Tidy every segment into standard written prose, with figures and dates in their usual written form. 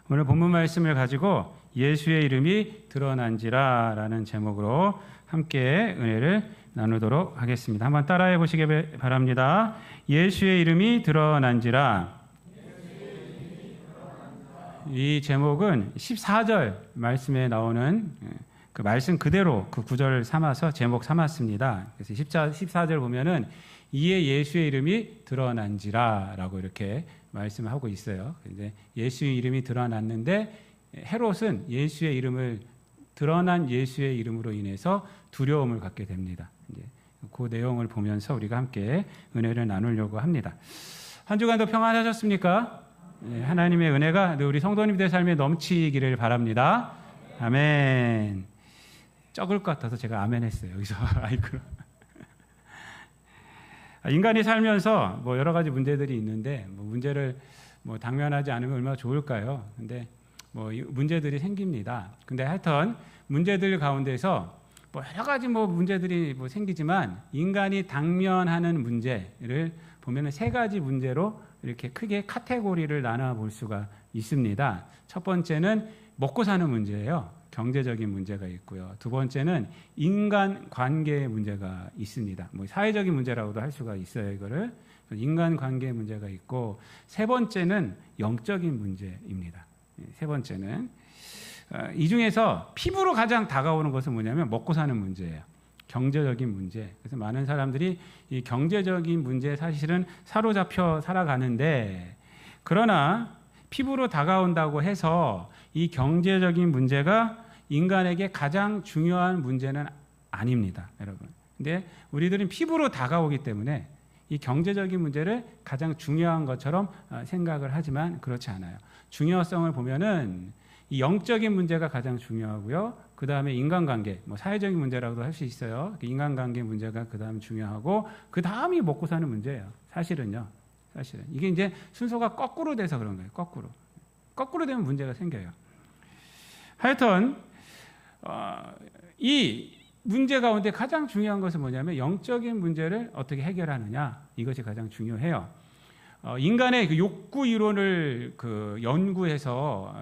오늘 본문 말씀을 가지고 예수의 이름이 드러난지라 라는 제목으로 함께 은혜를 나누도록 하겠습니다. 한번 따라해 보시기 바랍니다. 예수의 이름이 드러난지라. 이 제목은 14절 말씀에 나오는 그 말씀 그대로 그 구절을 삼아서 제목 삼았습니다. 그래서 14절 보면은 이에 예수의 이름이 드러난지라 라고 이렇게 말씀을 하고 있어요. 근데 예수의 이름이 드러났는데 헤롯은 예수의 이름을 드러난 예수의 이름으로 인해서 두려움을 갖게 됩니다. 이제 그 내용을 보면서 우리가 함께 은혜를 나누려고 합니다. 한 주간도 평안하셨습니까? 하나님의 은혜가 우리 성도님들의 삶에 넘치기를 바랍니다. 아멘. 적을 것 같아서 제가 아멘 했어요. 여기서 아이고. 인간이 살면서 뭐 여러 가지 문제들이 있는데 문제를 당면하지 않으면 얼마나 좋을까요? 근데 문제들이 생깁니다. 근데 하여튼 문제들 가운데서 여러 가지 문제들이 생기지만 인간이 당면하는 문제를 보면은 세 가지 문제로 이렇게 크게 카테고리를 나눠 볼 수가 있습니다. 첫 번째는 먹고 사는 문제예요. 경제적인 문제가 있고요. 두 번째는 인간 관계의 문제가 있습니다. 사회적인 문제라고도 할 수가 있어요. 이거를 인간 관계의 문제가 있고, 세 번째는 영적인 문제입니다. 세 번째는 이 중에서 피부로 가장 다가오는 것은 뭐냐면 먹고 사는 문제예요. 경제적인 문제. 그래서 많은 사람들이 이 경제적인 문제에 사실은 사로잡혀 살아가는데, 그러나 피부로 다가온다고 해서 이 경제적인 문제가 인간에게 가장 중요한 문제는 아닙니다, 여러분. 근데 우리들은 피부로 다가오기 때문에 이 경제적인 문제를 가장 중요한 것처럼 생각을 하지만 그렇지 않아요. 중요성을 보면은 이 영적인 문제가 가장 중요하고요. 그 다음에 인간관계, 사회적인 문제라고도 할 수 있어요. 인간관계 문제가 그 다음 중요하고, 그 다음이 먹고 사는 문제예요. 사실은 이게 이제 순서가 거꾸로 돼서 그런 거예요. 거꾸로 되면 문제가 생겨요. 하여튼 이 문제 가운데 가장 중요한 것은 뭐냐면 영적인 문제를 어떻게 해결하느냐, 이것이 가장 중요해요. 인간의 그 욕구 이론을 연구해서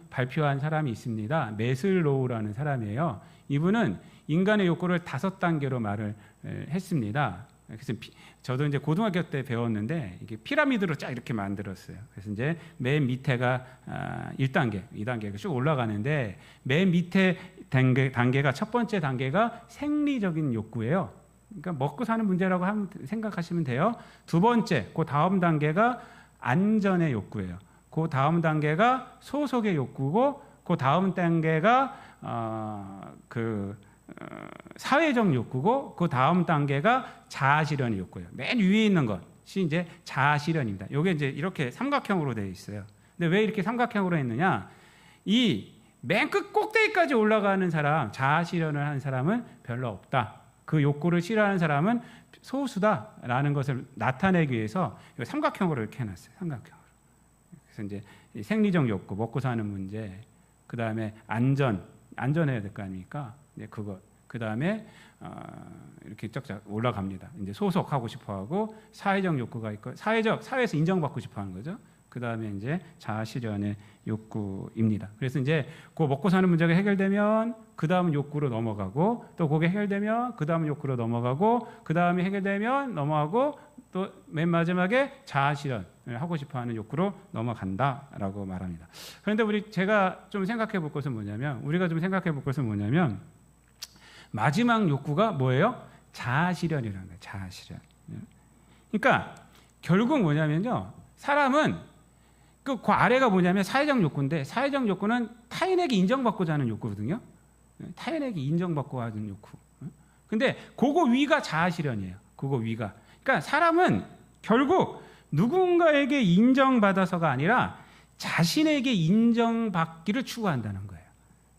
발표한 사람이 있습니다. 메슬로우라는 사람이에요. 이분은 인간의 욕구를 5단계로 말을 했습니다. 그래서 저도 이제 고등학교 때 배웠는데 이게 피라미드로 쫙 이렇게 만들었어요. 그래서 이제 맨 밑에가 1단계, 2단계가 쭉 올라가는데, 맨 밑에 단계가 첫 번째 단계가 생리적인 욕구예요. 그러니까 먹고 사는 문제라고 생각하시면 돼요. 두 번째, 그 다음 단계가 안전의 욕구예요. 그 다음 단계가 소속의 욕구고, 그 다음 단계가 사회적 욕구고, 그 다음 단계가 자아실현의 욕구예요. 맨 위에 있는 것이 이제 자아실현입니다. 이게 이제 이렇게 삼각형으로 되어 있어요. 근데 왜 이렇게 삼각형으로 했느냐? 이 맨 끝 꼭대기까지 올라가는 사람, 자아실현을 한 사람은 별로 없다. 그 욕구를 싫어하는 사람은 소수다라는 것을 나타내기 위해서 삼각형으로 이렇게 해놨어요. 삼각형으로. 그래서 이제 생리적 욕구, 먹고 사는 문제, 그 다음에 안전해야 될 거 아닙니까? 그거. 그 다음에 이렇게 쫙쫙 올라갑니다. 이제 소속하고 싶어하고, 사회적 욕구가 있고, 사회에서 인정받고 싶어하는 거죠. 그 다음에 이제 자아실현의 욕구입니다. 그래서 이제 그 먹고 사는 문제가 해결되면 그 다음 욕구로 넘어가고, 또 그게 해결되면 그 다음 욕구로 넘어가고, 그 다음에 해결되면 넘어가고, 또 맨 마지막에 자아실현을 하고 싶어하는 욕구로 넘어간다라고 말합니다. 그런데 제가 좀 생각해 볼 것은 뭐냐면, 우리가 좀 생각해 볼 것은 뭐냐면, 마지막 욕구가 뭐예요? 자아실현이라는 거예요. 자아실현. 그러니까 결국 뭐냐면요, 사람은 그 아래가 뭐냐면 사회적 욕구인데, 사회적 욕구는 타인에게 인정받고자 하는 욕구거든요. 타인에게 인정받고 하는 욕구. 근데 그거 위가 자아실현이에요. 그거 위가. 그러니까 사람은 결국 누군가에게 인정받아서가 아니라 자신에게 인정받기를 추구한다는 거예요.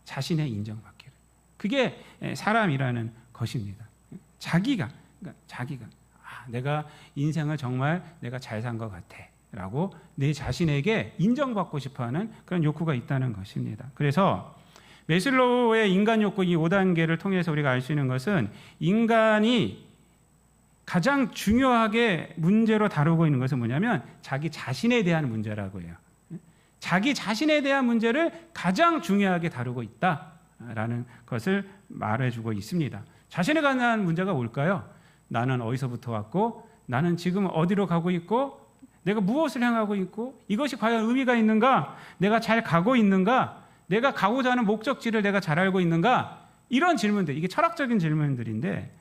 자신의 인정받기를. 그게 사람이라는 것입니다. 자기가 내가 인생을 정말 내가 잘 산 것 같아 라고 내 자신에게 인정받고 싶어하는 그런 욕구가 있다는 것입니다. 그래서 메슬로우의 인간 욕구 이 5단계를 통해서 우리가 알 수 있는 것은, 인간이 가장 중요하게 문제로 다루고 있는 것은 뭐냐면 자기 자신에 대한 문제라고 해요. 자기 자신에 대한 문제를 가장 중요하게 다루고 있다라는 것을 말해주고 있습니다. 자신에 관한 문제가 뭘까요? 나는 어디서부터 왔고, 나는 지금 어디로 가고 있고, 내가 무엇을 향하고 있고, 이것이 과연 의미가 있는가? 내가 잘 가고 있는가? 내가 가고자 하는 목적지를 내가 잘 알고 있는가? 이런 질문들, 이게 철학적인 질문들인데,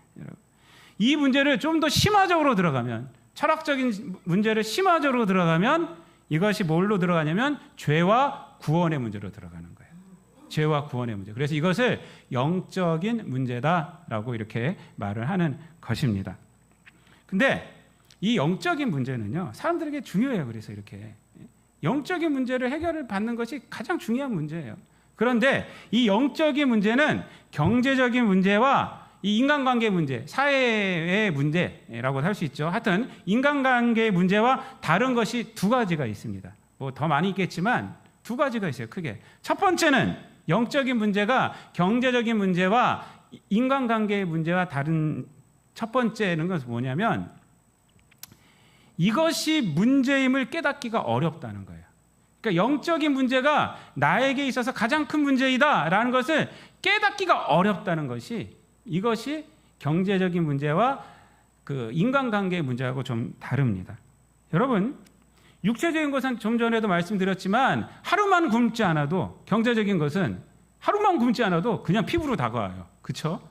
이 문제를 좀 더 심화적으로 들어가면, 철학적인 문제를 심화적으로 들어가면 이것이 뭘로 들어가냐면 죄와 구원의 문제로 들어가는 거예요. 죄와 구원의 문제. 그래서 이것을 영적인 문제다라고 이렇게 말을 하는 것입니다. 근데 이 영적인 문제는요, 사람들에게 중요해요. 그래서 이렇게 영적인 문제를 해결을 받는 것이 가장 중요한 문제예요. 그런데 이 영적인 문제는 경제적인 문제와 이 인간관계 문제, 사회의 문제라고 할 수 있죠. 하여튼 인간관계의 문제와 다른 것이 두 가지가 있습니다. 뭐 더 많이 있겠지만 두 가지가 있어요. 크게. 첫 번째는 영적인 문제가 경제적인 문제와 인간관계의 문제와 다른 첫 번째는 것은 뭐냐면 이것이 문제임을 깨닫기가 어렵다는 거예요. 그러니까 영적인 문제가 나에게 있어서 가장 큰 문제이다라는 것을 깨닫기가 어렵다는 것이 이것이 경제적인 문제와 그 인간관계의 문제하고 좀 다릅니다. 여러분, 육체적인 것은 좀 전에도 말씀드렸지만 하루만 굶지 않아도 경제적인 것은 하루만 굶지 않아도 그냥 피부로 다가와요. 그렇죠?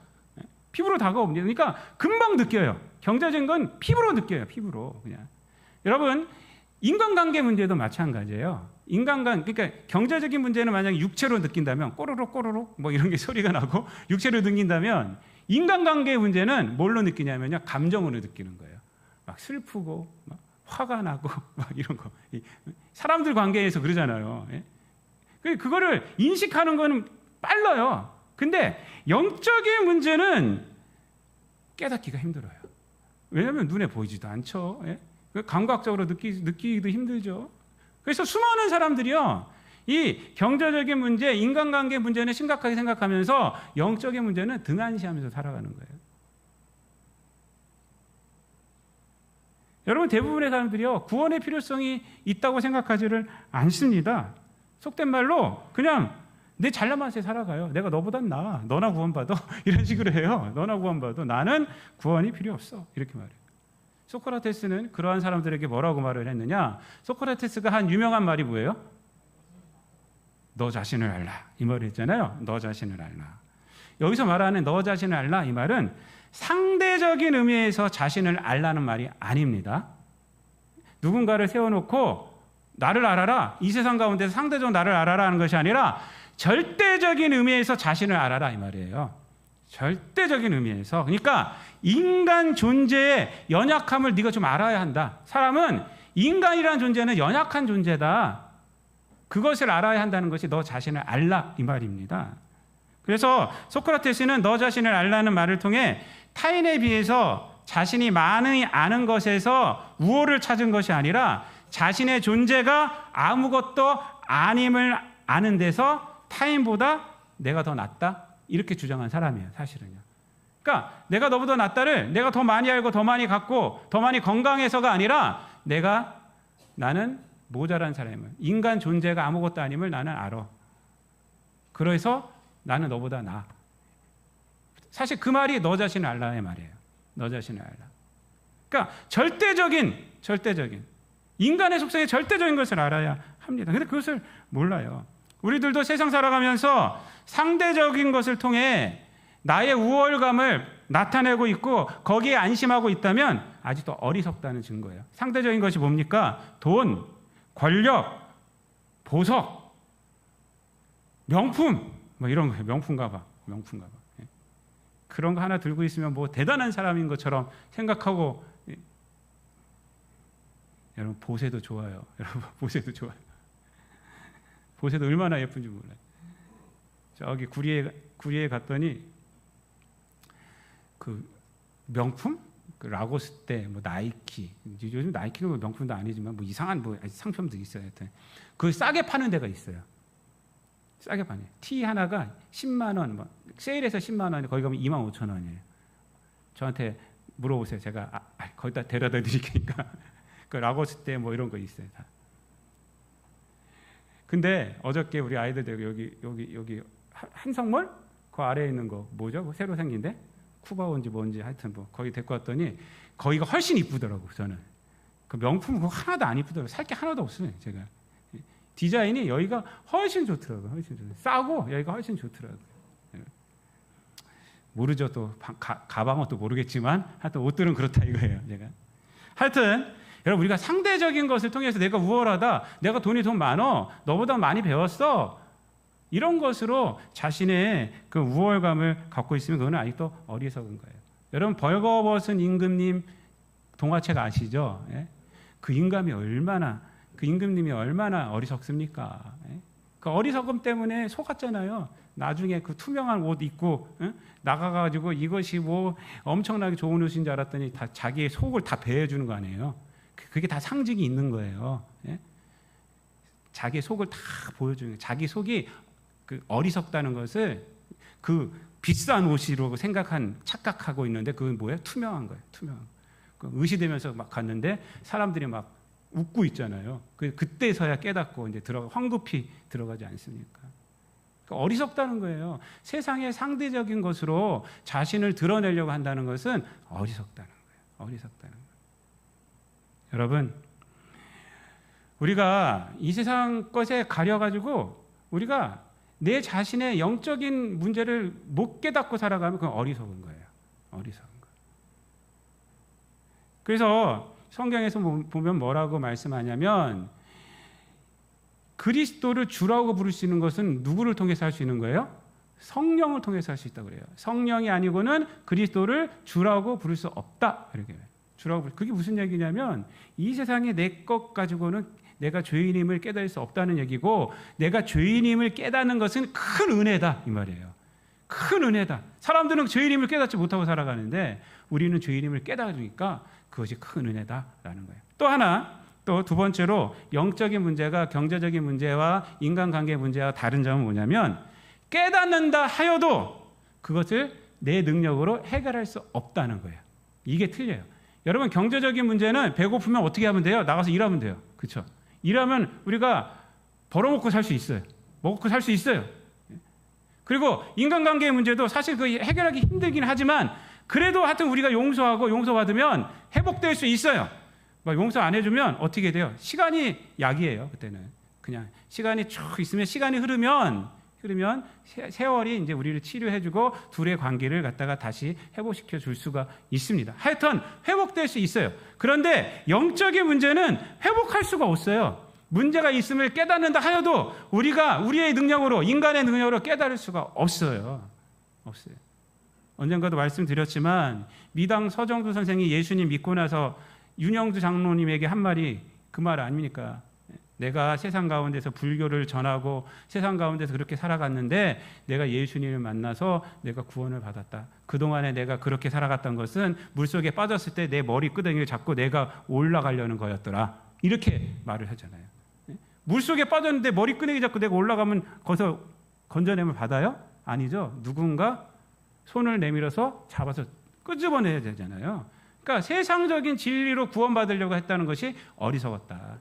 피부로 다가옵니다. 그러니까 금방 느껴요. 경제적인 건 피부로 느껴요. 피부로 그냥. 여러분, 인간관계 문제도 마찬가지예요. 그러니까 경제적인 문제는 만약에 육체로 느낀다면 꼬르륵 꼬르륵 뭐 이런 게 소리가 나고 육체로 느낀다면 인간관계 문제는 뭘로 느끼냐면요, 감정으로 느끼는 거예요. 막 슬프고 막 화가 나고 막 이런 거. 사람들 관계에서 그러잖아요. 그거를 인식하는 거는 빨라요. 근데 영적인 문제는 깨닫기가 힘들어요. 왜냐하면 눈에 보이지도 않죠. 감각적으로 느끼기도 힘들죠. 그래서 수많은 사람들이요, 이 경제적인 문제, 인간관계 문제는 심각하게 생각하면서 영적인 문제는 등한시하면서 살아가는 거예요. 여러분, 대부분의 사람들이요, 구원의 필요성이 있다고 생각하지를 않습니다. 속된 말로 그냥 내 잘난 맛에 살아가요. 내가 너보단 나아. 너나 구원받아. 이런 식으로 해요. 너나 구원받아. 나는 구원이 필요 없어. 이렇게 말해요. 소크라테스는 그러한 사람들에게 뭐라고 말을 했느냐? 소크라테스가 한 유명한 말이 뭐예요? 너 자신을 알라. 이 말을 했잖아요. 너 자신을 알라. 여기서 말하는 너 자신을 알라, 이 말은 상대적인 의미에서 자신을 알라는 말이 아닙니다. 누군가를 세워놓고 나를 알아라, 이 세상 가운데서 상대적으로 나를 알아라 하는 것이 아니라 절대적인 의미에서 자신을 알아라, 이 말이에요. 절대적인 의미에서. 그러니까 인간 존재의 연약함을 네가 좀 알아야 한다. 사람은 인간이라는 존재는 연약한 존재다. 그것을 알아야 한다는 것이 너 자신을 알라, 이 말입니다. 그래서 소크라테스는 너 자신을 알라는 말을 통해 타인에 비해서 자신이 많이 아는 것에서 우월을 찾은 것이 아니라 자신의 존재가 아무것도 아님을 아는 데서 타인보다 내가 더 낫다, 이렇게 주장한 사람이에요, 사실은요. 그러니까 내가 너보다 낫다를 내가 더 많이 알고 더 많이 갖고 더 많이 건강해서가 아니라 나는 모자란 사람임을, 인간 존재가 아무것도 아님을 나는 알아. 그래서 나는 너보다 나아. 사실 그 말이 너 자신을 알라의 말이에요. 너 자신을 알라. 그러니까 절대적인 인간의 속성의 절대적인 것을 알아야 합니다. 근데 그것을 몰라요. 우리들도 세상 살아가면서 상대적인 것을 통해 나의 우월감을 나타내고 있고 거기에 안심하고 있다면 아직도 어리석다는 증거예요. 상대적인 것이 뭡니까? 돈, 권력, 보석, 명품, 뭐 이런 거예요. 명품 가방. 그런 거 하나 들고 있으면 뭐 대단한 사람인 것처럼 생각하고. 여러분, 보세도 좋아요. 여러분, 보세도 좋아요. 보세도 얼마나 예쁜지 몰라요. 저기 구리에 갔더니 그 명품, 그 라고스테, 뭐 나이키, 요즘 나이키는 뭐 명품도 아니지만 뭐 이상한 뭐 상품도 있어요. 하여튼 그 싸게 파는 데가 있어요. 싸게 파네. 티 하나가 10만 원, 뭐 세일해서 10만 원, 거기 가면 25,000원이에요. 저한테 물어보세요. 제가 거기다 데려다 드릴 테니까. 그 라고스테 뭐 이런 거 있어요. 다. 근데 어저께 우리 아이들 여기 한성몰 그 아래에 있는 거 뭐죠? 새로 생긴데 쿠바온지 뭔지 하여튼 뭐 거기 데리고 왔더니 거기가 훨씬 이쁘더라고. 저는 그 명품 그거 하나도 안 이쁘더라고. 살 게 하나도 없어요. 제가 디자인이 여기가 훨씬 좋더라고요. 훨씬 좋더라고요. 싸고 여기가 훨씬 좋더라고요. 모르죠. 또 가방은 또 모르겠지만 하여튼 옷들은 그렇다 이거예요. 제가 하여튼 여러분 우리가 상대적인 것을 통해서 내가 우월하다, 내가 돈 많어, 너보다 많이 배웠어, 이런 것으로 자신의 그 우월감을 갖고 있으면 그거는 아직도 어리석은 거예요. 여러분 벌거벗은 임금님 동화책 아시죠? 예? 그 임금님이 얼마나 어리석습니까? 예? 그 어리석음 때문에 속았잖아요. 나중에 그 투명한 옷 입고 나가가지고 이것이 뭐 엄청나게 좋은 옷인 줄 알았더니 다 자기의 속을 다 배해주는 거 아니에요. 그게 다 상징이 있는 거예요. 예? 자기의 속을 다 보여주는 거예요. 자기 속이 그 어리석다는 것을 그 비싼 옷이라고 착각하고 있는데 그건 뭐예요? 투명한 거예요. 투명한 거. 의시되면서 막 갔는데 사람들이 막 웃고 있잖아요. 그때서야 깨닫고 이제 황급히 들어가지 않습니까? 그러니까 어리석다는 거예요. 세상의 상대적인 것으로 자신을 드러내려고 한다는 것은 어리석다는 거예요. 어리석다는 거예요. 여러분, 우리가 이 세상 것에 가려가지고 우리가 내 자신의 영적인 문제를 못 깨닫고 살아가면 그건 어리석은 거예요. 어리석은 거예요. 그래서 성경에서 보면 뭐라고 말씀하냐면 그리스도를 주라고 부를 수 있는 것은 누구를 통해서 할 수 있는 거예요? 성령을 통해서 할 수 있다고 그래요. 성령이 아니고는 그리스도를 주라고 부를 수 없다. 이렇게 주라고 그게 무슨 얘기냐면 이 세상에 내 것 가지고는 내가 죄인임을 깨달을 수 없다는 얘기고 내가 죄인임을 깨닫는 것은 큰 은혜다 이 말이에요. 큰 은혜다. 사람들은 죄인임을 깨닫지 못하고 살아가는데 우리는 죄인임을 깨달으니까 그것이 큰 은혜다라는 거예요. 또 하나, 또 두 번째로 영적인 문제가 경제적인 문제와 인간관계 문제와 다른 점은 뭐냐면 깨닫는다 하여도 그것을 내 능력으로 해결할 수 없다는 거예요. 이게 틀려요. 여러분 경제적인 문제는 배고프면 어떻게 하면 돼요? 나가서 일하면 돼요. 그렇죠? 일하면 우리가 벌어먹고 살 수 있어요. 먹고 살 수 있어요. 그리고 인간관계의 문제도 사실 그 해결하기 힘들긴 하지만 그래도 하여튼 우리가 용서하고 용서받으면 회복될 수 있어요. 용서 안 해주면 어떻게 돼요? 시간이 약이에요. 그때는 그냥 시간이 쭉 있으면 시간이 흐르면 세월이 이제 우리를 치료해주고 둘의 관계를 갖다가 다시 회복시켜 줄 수가 있습니다. 하여튼 회복될 수 있어요. 그런데 영적인 문제는 회복할 수가 없어요. 문제가 있음을 깨닫는다 하여도 우리가 우리의 능력으로 인간의 능력으로 깨달을 수가 없어요. 없어요. 언젠가도 말씀드렸지만 미당 서정두 선생이 예수님 믿고 나서 윤영주 장로님에게 한 말이 그 말 아닙니까? 내가 세상 가운데서 불교를 전하고 세상 가운데서 그렇게 살아갔는데 내가 예수님을 만나서 내가 구원을 받았다. 그동안에 내가 그렇게 살아갔던 것은 물속에 빠졌을 때 내 머리 끄덩이를 잡고 내가 올라가려는 거였더라. 이렇게 말을 하잖아요. 물속에 빠졌는데 머리 끄덩이 잡고 내가 올라가면 거기서 건져냄을 받아요? 아니죠. 누군가 손을 내밀어서 잡아서 끄집어내야 되잖아요. 그러니까 세상적인 진리로 구원받으려고 했다는 것이 어리석었다.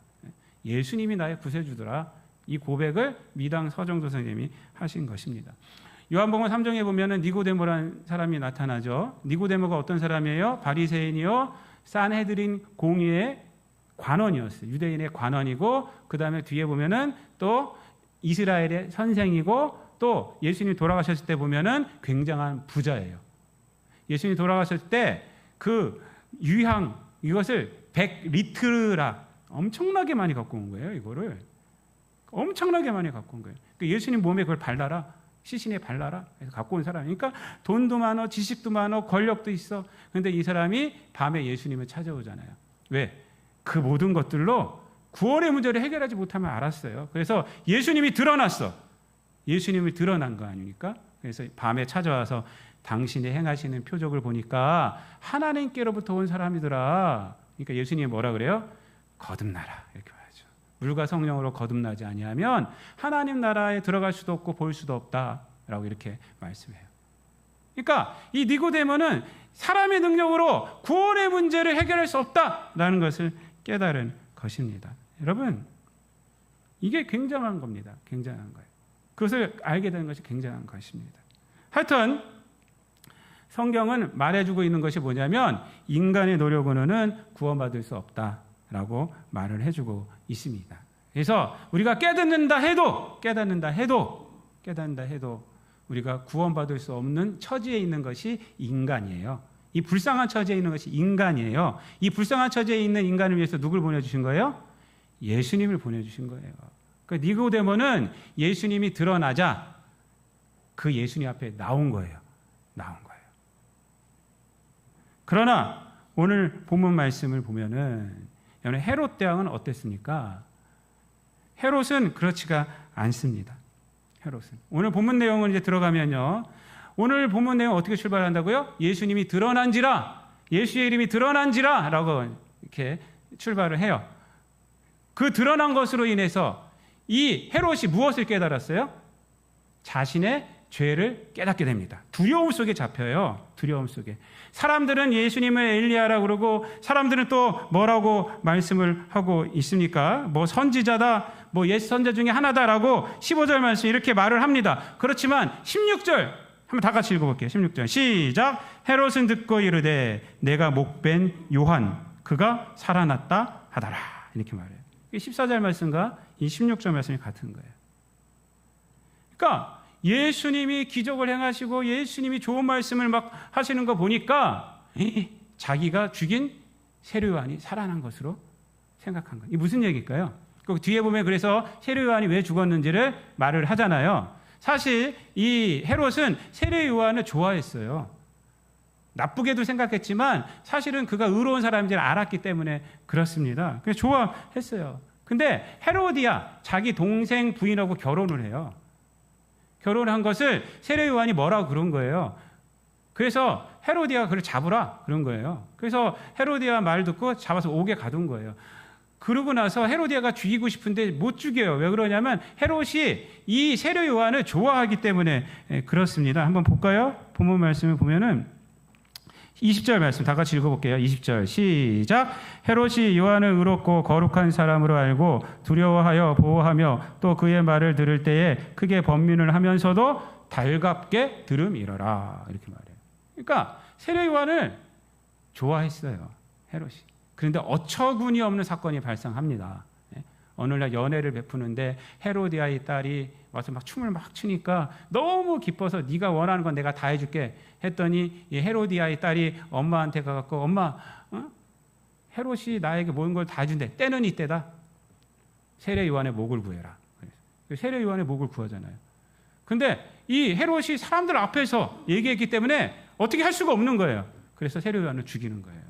예수님이 나의 구세주더라. 이 고백을 미당 서정도 선생님이 하신 것입니다. 요한복음 3장에 보면은 니고데모라는 사람이 나타나죠. 니고데모가 어떤 사람이에요? 바리새인이요, 산헤드린 공의의 관원이었어요. 유대인의 관원이고 그 다음에 뒤에 보면은 또 이스라엘의 선생이고 또 예수님이 돌아가셨을 때 보면은 굉장한 부자예요. 예수님이 돌아가셨을 때 그 유향 이것을 100리트라 엄청나게 많이 갖고 온 거예요. 이거를 엄청나게 많이 갖고 온 거예요. 그러니까 예수님 몸에 그걸 발라라, 시신에 발라라 해서 갖고 온 사람이니까 돈도 많어, 지식도 많어, 권력도 있어. 그런데 이 사람이 밤에 예수님을 찾아오잖아요. 왜? 그 모든 것들로 구원의 문제를 해결하지 못하면 알았어요. 그래서 예수님이 드러났어. 예수님이 드러난 거 아닙니까? 그래서 밤에 찾아와서 당신이 행하시는 표적을 보니까 하나님께로부터 온 사람이더라. 그러니까 예수님이 뭐라 그래요? 거듭나라 이렇게 말하죠. 물과 성령으로 거듭나지 아니하면 하나님 나라에 들어갈 수도 없고 볼 수도 없다라고 이렇게 말씀해요. 그러니까 이 니고데모는 사람의 능력으로 구원의 문제를 해결할 수 없다라는 것을 깨달은 것입니다. 여러분, 이게 굉장한 겁니다. 굉장한 거예요. 그것을 알게 되는 것이 굉장한 것입니다. 하여튼 성경은 말해주고 있는 것이 뭐냐면 인간의 노력으로는 구원받을 수 없다라고 말을 해주고 있습니다. 그래서 우리가 깨닫는다 해도 우리가 구원받을 수 없는 처지에 있는 것이 인간이에요. 이 불쌍한 처지에 있는 것이 인간이에요. 이 불쌍한 처지에 있는 인간을 위해서 누굴 보내주신 거예요? 예수님을 보내주신 거예요. 그러니까 니고데모는 예수님이 드러나자 그 예수님 앞에 나온 거예요. 그러나 오늘 본문 말씀을 보면은 헤롯 대왕은 어땠습니까? 헤롯은 그렇지가 않습니다. 헤롯은 오늘 본문 내용을 이제 들어가면요. 오늘 본문 내용 어떻게 출발한다고요? 예수님이 드러난지라, 예수의 이름이 드러난지라라고 이렇게 출발을 해요. 그 드러난 것으로 인해서 이 헤롯이 무엇을 깨달았어요? 자신의 죄를 깨닫게 됩니다. 두려움 속에 잡혀요. 두려움 속에. 사람들은 예수님을 엘리야라고 그러고 사람들은 또 뭐라고 말씀을 하고 있습니까? 뭐 선지자다, 뭐 옛 선자 중에 하나다라고 15절 말씀 이렇게 말을 합니다. 그렇지만 16절 한번 다 같이 읽어볼게요. 16절 시작. 헤롯은 듣고 이르되 내가 목벤 요한 그가 살아났다 하더라. 이렇게 말해요. 14절 말씀과 이 16절 말씀이 같은 거예요. 그러니까 예수님이 기적을 행하시고 예수님이 좋은 말씀을 막 하시는 거 보니까 자기가 죽인 세례요한이 살아난 것으로 생각한 거예요. 이게 무슨 얘기일까요? 그 뒤에 보면 그래서 세례요한이 왜 죽었는지를 말을 하잖아요. 사실 이 헤롯은 세례요한을 좋아했어요. 나쁘게도 생각했지만 사실은 그가 의로운 사람인지 알았기 때문에 그렇습니다. 그래서 좋아했어요. 근데 헤로디아 자기 동생 부인하고 결혼을 해요. 결혼한 것을 세례요한이 뭐라고 그런 거예요. 그래서 헤로디아가 그를 잡으라 그런 거예요. 그래서 헤로디아 말 듣고 잡아서 옥에 가둔 거예요. 그러고 나서 헤로디아가 죽이고 싶은데 못 죽여요. 왜 그러냐면 헤롯이 이 세례요한을 좋아하기 때문에 그렇습니다. 한번 볼까요? 본문 말씀을 보면은 20절 말씀 다 같이 읽어볼게요. 20절 시작. 헤롯이 요한을 의롭고 거룩한 사람으로 알고 두려워하여 보호하며 또 그의 말을 들을 때에 크게 번민을 하면서도 달갑게 들음이러라. 이렇게 말해요. 그러니까 세례 요한을 좋아했어요. 헤롯이. 그런데 어처구니 없는 사건이 발생합니다. 어느 날 연애를 베푸는데 헤로디아의 딸이 와서 막 춤을 막 추니까 너무 기뻐서 네가 원하는 건 내가 다 해줄게 했더니 이 헤로디아의 딸이 엄마한테 가갖고 엄마 헤롯이 나에게 모든 걸 다 해준대. 때는 이때다. 세례 요한의 목을 구해라. 세례 요한의 목을 구하잖아요. 근데 이 헤롯이 사람들 앞에서 얘기했기 때문에 어떻게 할 수가 없는 거예요. 그래서 세례 요한을 죽이는 거예요.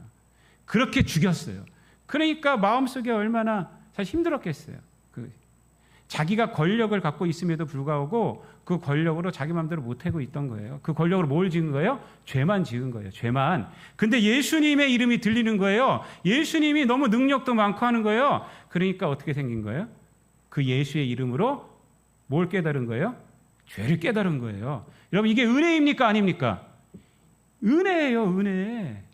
그렇게 죽였어요. 그러니까 마음속에 얼마나 사실 힘들었겠어요. 자기가 권력을 갖고 있음에도 불구하고 그 권력으로 자기 마음대로 못하고 있던 거예요. 그 권력으로 뭘 지은 거예요? 죄만 지은 거예요. 죄만. 근데 예수님의 이름이 들리는 거예요. 예수님이 너무 능력도 많고 하는 거예요. 그러니까 어떻게 생긴 거예요? 그 예수의 이름으로 뭘 깨달은 거예요? 죄를 깨달은 거예요. 여러분 이게 은혜입니까? 아닙니까? 은혜예요. 은혜.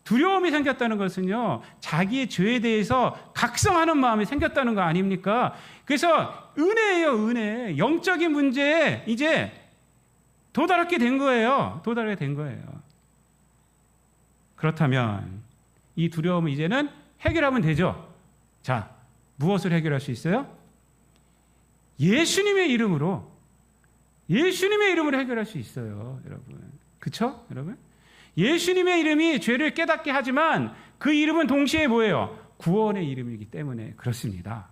두려움이 생겼다는 것은요, 자기의 죄에 대해서 각성하는 마음이 생겼다는 거 아닙니까? 그래서 은혜예요, 은혜. 영적인 문제에 이제 도달하게 된 거예요. 그렇다면 이 두려움을 이제는 해결하면 되죠. 자, 무엇을 해결할 수 있어요? 예수님의 이름으로 해결할 수 있어요, 여러분. 그렇죠, 여러분? 예수님의 이름이 죄를 깨닫게 하지만 그 이름은 동시에 뭐예요? 구원의 이름이기 때문에 그렇습니다.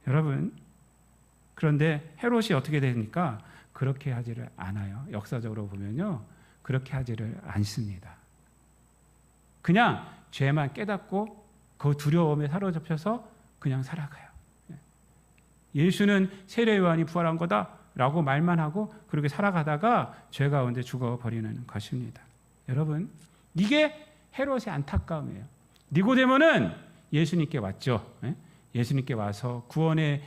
여러분, 그런데 헤롯이 어떻게 됩니까? 그렇게 하지를 않아요. 역사적으로 보면요, 그렇게 하지를 않습니다. 그냥 죄만 깨닫고 그 두려움에 사로잡혀서 그냥 살아가요. 예수는 세례 요한이 부활한 거다 라고 말만 하고 그렇게 살아가다가 죄 가운데 죽어버리는 것입니다. 여러분, 이게 헤롯의 안타까움이에요. 니고데모는 예수님께 왔죠. 예수님께 와서 구원에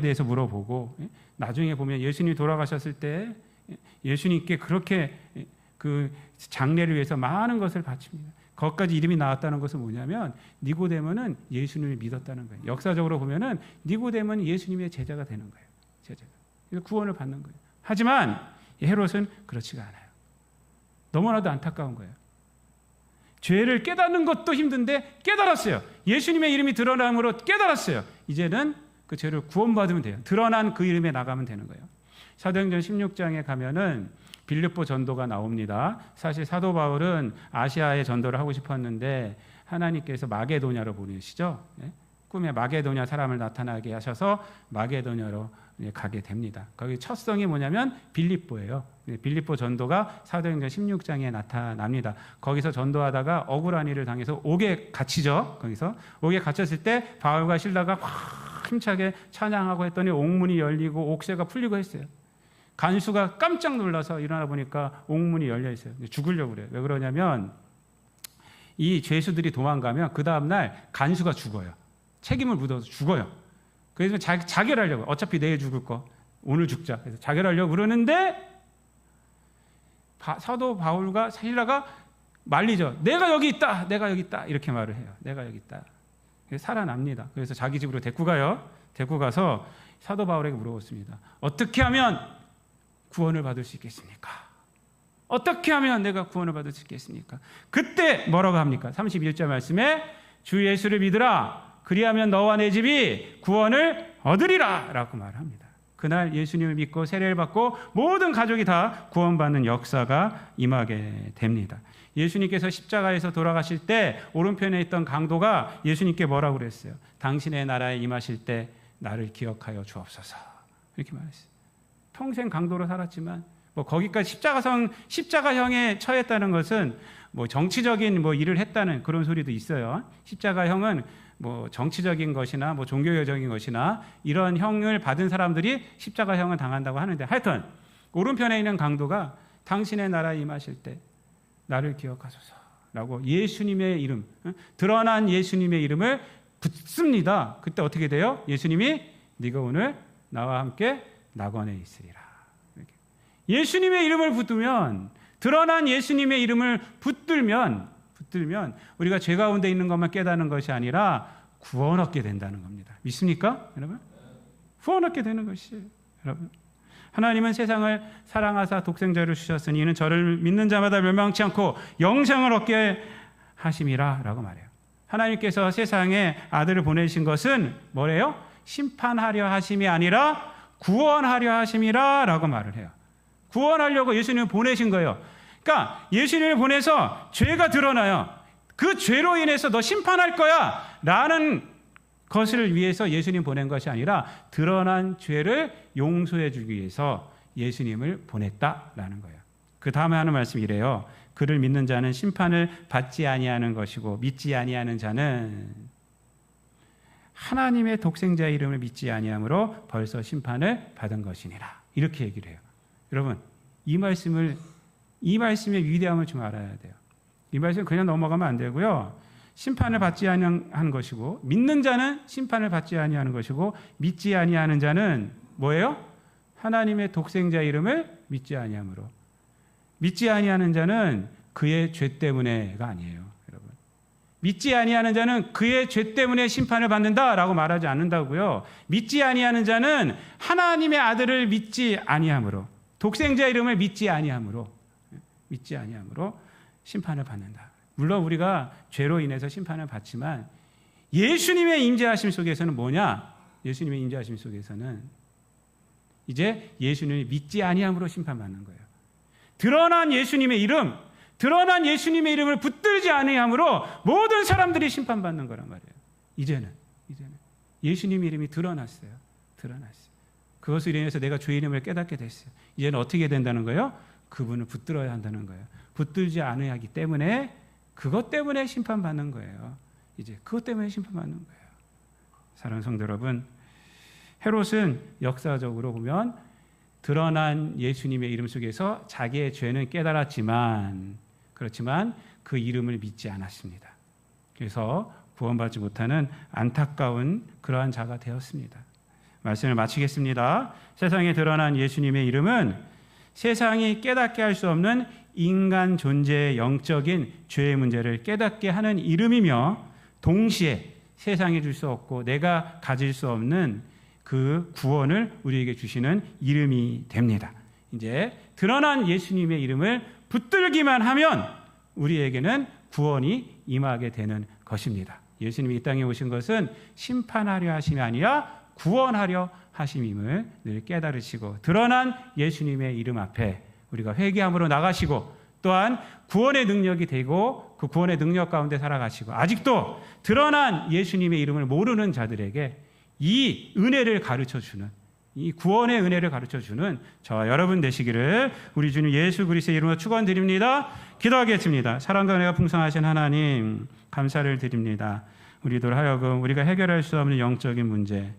대해서 물어보고, 나중에 보면 예수님이 돌아가셨을 때 예수님께 그렇게 그 장례를 위해서 많은 것을 바칩니다. 거기까지 이름이 나왔다는 것은 뭐냐면 니고데모는 예수님을 믿었다는 거예요. 역사적으로 보면은 니고데모는 예수님의 제자가 되는 거예요. 제자가. 그래서 구원을 받는 거예요. 하지만 헤롯은 그렇지가 않아요. 너무나도 안타까운 거예요. 죄를 깨닫는 것도 힘든데 깨달았어요. 예수님의 이름이 드러남으로 깨달았어요. 이제는 그 죄를 구원받으면 돼요. 드러난 그 이름에 나가면 되는 거예요. 사도행전 16장에 가면은 빌립보 전도가 나옵니다. 사실 사도 바울은 아시아에 전도를 하고 싶었는데 하나님께서 마게도냐로 보내시죠. 꿈에 마게도냐 사람을 나타나게 하셔서 마게도냐로 가게 됩니다. 거기 첫 성이 뭐냐면 빌립보예요. 빌립보 전도가 사도행전 16장에 나타납니다. 거기서 전도하다가 억울한 일을 당해서 옥에 갇히죠. 거기서 옥에 갇혔을 때 바울과 실라가 확 힘차게 찬양하고 했더니 옥문이 열리고 옥새가 풀리고 했어요. 간수가 깜짝 놀라서 일어나 보니까 옥문이 열려 있어요. 죽으려고 그래요. 왜 그러냐면 이 죄수들이 도망가면 그 다음날 간수가 죽어요. 책임을 묻어서 죽어요. 그래서 자결하려고, 어차피 내일 죽을 거 오늘 죽자. 그래서 자결하려고 그러는데 사도 바울과 실라가 말리죠. 내가 여기 있다. 내가 여기 있다. 이렇게 말을 해요. 내가 여기 있다. 그래서 살아납니다. 그래서 자기 집으로 데리고 가요. 데리고 가서 사도 바울에게 물어봤습니다. 어떻게 하면 구원을 받을 수 있겠습니까? 어떻게 하면 내가 구원을 받을 수 있겠습니까? 그때 뭐라고 합니까? 31절 말씀에 주 예수를 믿으라. 그리하면 너와 내 집이 구원을 얻으리라 라고 말합니다. 그날 예수님을 믿고 세례를 받고 모든 가족이 다 구원받는 역사가 임하게 됩니다. 예수님께서 십자가에서 돌아가실 때 오른편에 있던 강도가 예수님께 뭐라고 그랬어요? 당신의 나라에 임하실 때 나를 기억하여 주옵소서. 이렇게 말했어요. 평생 강도로 살았지만 뭐 거기까지 십자가형에 처했다는 것은 뭐 정치적인 뭐 일을 했다는 그런 소리도 있어요. 십자가형은 뭐 정치적인 것이나 뭐 종교적인 것이나 이런 형을 받은 사람들이 십자가형을 당한다고 하는데 하여튼 오른편에 있는 강도가 당신의 나라에 임하실 때 나를 기억하소서라고 예수님의 이름, 드러난 예수님의 이름을 붙습니다. 그때 어떻게 돼요? 예수님이 네가 오늘 나와 함께 낙원에 있으리라. 이렇게. 예수님의 이름을 붙들면, 드러난 예수님의 이름을 붙들면 우리가 죄 가운데 있는 것만 깨닫는 것이 아니라 구원 얻게 된다는 겁니다. 믿습니까? 여러분? 구원 얻게 되는 것이에요. 여러분. 하나님은 세상을 사랑하사 독생자를 주셨으니 이는 저를 믿는 자마다 멸망치 않고 영생을 얻게 하심이라 라고 말해요. 하나님께서 세상에 아들을 보내신 것은 뭐래요? 심판하려 하심이 아니라 구원하려 하심이라 라고 말을 해요. 구원하려고 예수님을 보내신 거예요. 그러니까 예수님을 보내서 죄가 드러나요. 그 죄로 인해서 너 심판할 거야 라는 것을 위해서 예수님 보낸 것이 아니라 드러난 죄를 용서해 주기 위해서 예수님을 보냈다라는 거예요. 그 다음에 하는 말씀이 이래요. 그를 믿는 자는 심판을 받지 아니하는 것이고 믿지 아니하는 자는 하나님의 독생자의 이름을 믿지 아니함으로 벌써 심판을 받은 것이니라. 이렇게 얘기를 해요. 여러분, 이 말씀의 위대함을 좀 알아야 돼요. 이 말씀 그냥 넘어가면 안 되고요. 심판을 받지 아니하는 것이고 믿는 자는 심판을 받지 아니하는 것이고 믿지 아니하는 자는 뭐예요? 하나님의 독생자 이름을 믿지 아니함으로. 믿지 아니하는 자는 그의 죄 때문에가 아니에요, 여러분. 믿지 아니하는 자는 그의 죄 때문에 심판을 받는다라고 말하지 않는다고요. 믿지 아니하는 자는 하나님의 아들을 믿지 아니함으로, 독생자 이름을 믿지 아니함으로 심판을 받는다. 물론 우리가 죄로 인해서 심판을 받지만 예수님의 임재하심 속에서는 뭐냐? 예수님의 임재하심 속에서는 이제 예수님을 믿지 아니함으로 심판받는 거예요. 드러난 예수님의 이름을 붙들지 아니함으로 모든 사람들이 심판받는 거란 말이에요. 이제는 예수님의 이름이 드러났어요. 그것을 인해서 내가 주의 이름을 깨닫게 됐어요. 이제는 어떻게 된다는 거예요? 그분을 붙들어야 한다는 거예요. 붙들지 않아야 하기 때문에 그것 때문에 심판받는 거예요. 이제 그것 때문에 심판받는 거예요. 사랑하는 성도 여러분, 헤롯은 역사적으로 보면 드러난 예수님의 이름 속에서 자기의 죄는 깨달았지만 그렇지만 그 이름을 믿지 않았습니다. 그래서 구원받지 못하는 안타까운 그러한 자가 되었습니다. 말씀을 마치겠습니다. 세상에 드러난 예수님의 이름은 세상이 깨닫게 할 수 없는 인간 존재의 영적인 죄의 문제를 깨닫게 하는 이름이며 동시에 세상에 줄 수 없고 내가 가질 수 없는 그 구원을 우리에게 주시는 이름이 됩니다. 이제 드러난 예수님의 이름을 붙들기만 하면 우리에게는 구원이 임하게 되는 것입니다. 예수님이 이 땅에 오신 것은 심판하려 하심이 아니라 구원하려 하심임을 늘 깨달으시고 드러난 예수님의 이름 앞에 우리가 회개함으로 나가시고 또한 구원의 능력이 되고 그 구원의 능력 가운데 살아가시고 아직도 드러난 예수님의 이름을 모르는 자들에게 이 은혜를 가르쳐주는 이 구원의 은혜를 가르쳐주는 저와 여러분 되시기를 우리 주님 예수 그리스도의 이름으로 축원드립니다. 기도하겠습니다. 사랑과 은혜가 풍성하신 하나님 감사를 드립니다. 우리들 하여금 우리가 해결할 수 없는 영적인 문제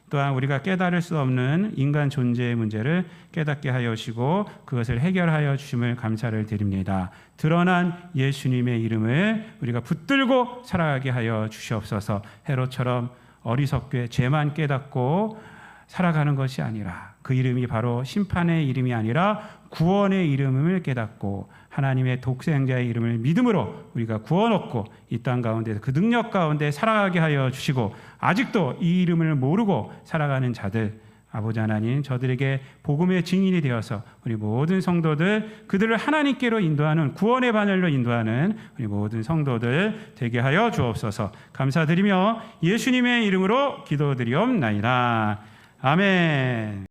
또한 우리가 깨달을 수 없는 인간 존재의 문제를 깨닫게 하여 주시고 그것을 해결하여 주심을 감사를 드립니다. 드러난 예수님의 이름을 우리가 붙들고 살아가게 하여 주시옵소서. 헤롯처럼 어리석게 죄만 깨닫고 살아가는 것이 아니라 그 이름이 바로 심판의 이름이 아니라 구원의 이름을 깨닫고 하나님의 독생자의 이름을 믿음으로 우리가 구원 얻고 이 땅 가운데 그 능력 가운데 살아가게 하여 주시고 아직도 이 이름을 모르고 살아가는 자들 아버지 하나님 저들에게 복음의 증인이 되어서 우리 모든 성도들 그들을 하나님께로 인도하는 구원의 바늘로 인도하는 우리 모든 성도들 되게 하여 주옵소서. 감사드리며 예수님의 이름으로 기도드리옵나이다. 아멘.